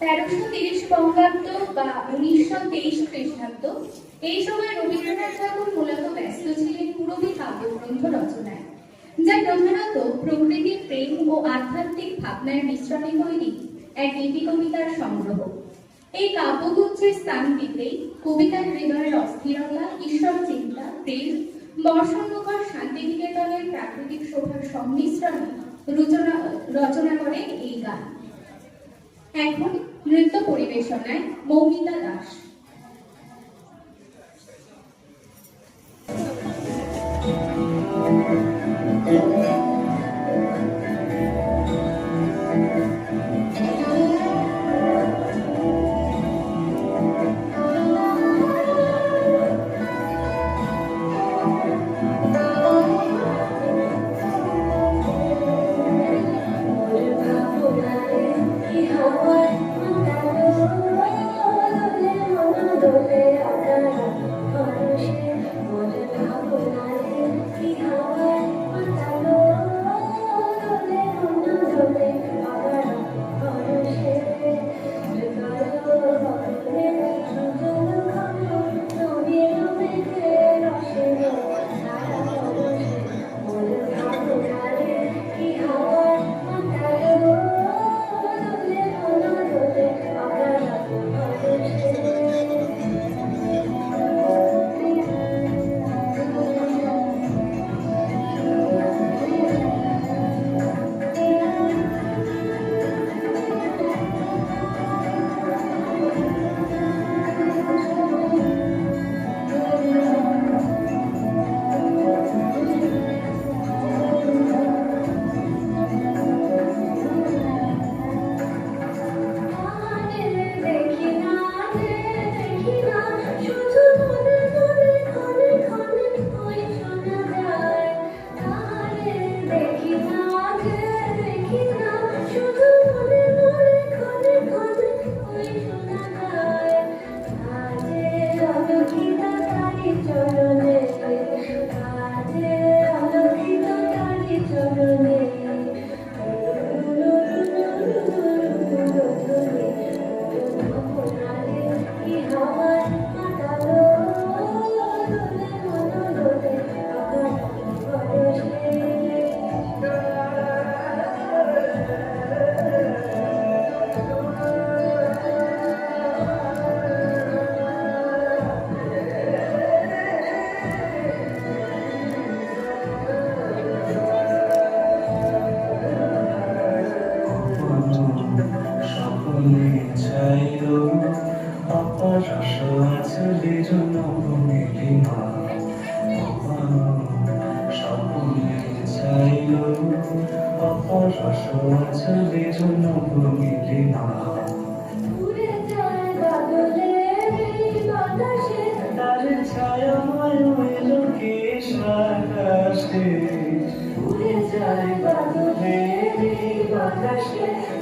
1330 বঙ্গাব্দ বা 1923 খ্রিস্টাব্দ, এই সময় রবীন্দ্রনাথ ঠাকুর মূলত ব্যস্ত ছিলেন পুরবী কাব্যগ্রন্থ রচনায়, যা প্রধানত প্রকৃতির প্রেম ও আধ্যাত্মিক ভাবনার মিশ্রণে তৈরি এক গীতি কবিতার সংগ্রহ। এই কাব্যগুচ্ছের স্থান দিতেই কবিতার হৃদয়ের অস্থিরতা, ঈশ্বর চিন্তা, প্রেম, বর্ষণমুখর শান্তিনিকেতনের প্রাকৃতিক শোভার সংমিশ্রণে রচনা করেন এই গান। এখন নৃত্য পরিবেশনায় মৌমিতা দাস।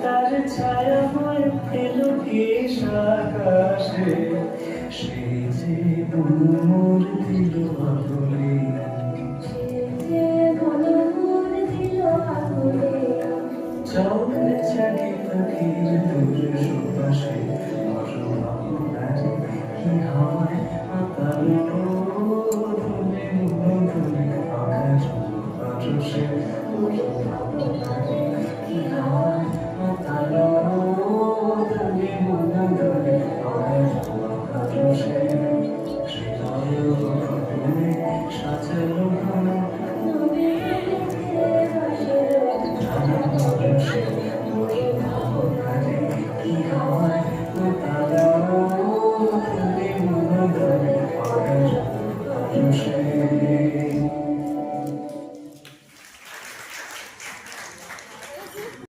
তার ছায়াময় এলো কেশ আকাশে, সেই যে মোর দিল আগুনে, চৌলে চাকি পাখির দূরে সুবাসে, কি হয় মাতাল ধনে ধনে আকাশ বাতাসে, কি হয় মাতাল ধনে ধনে আকাশ বাতাসে, হৃদয় সাজালো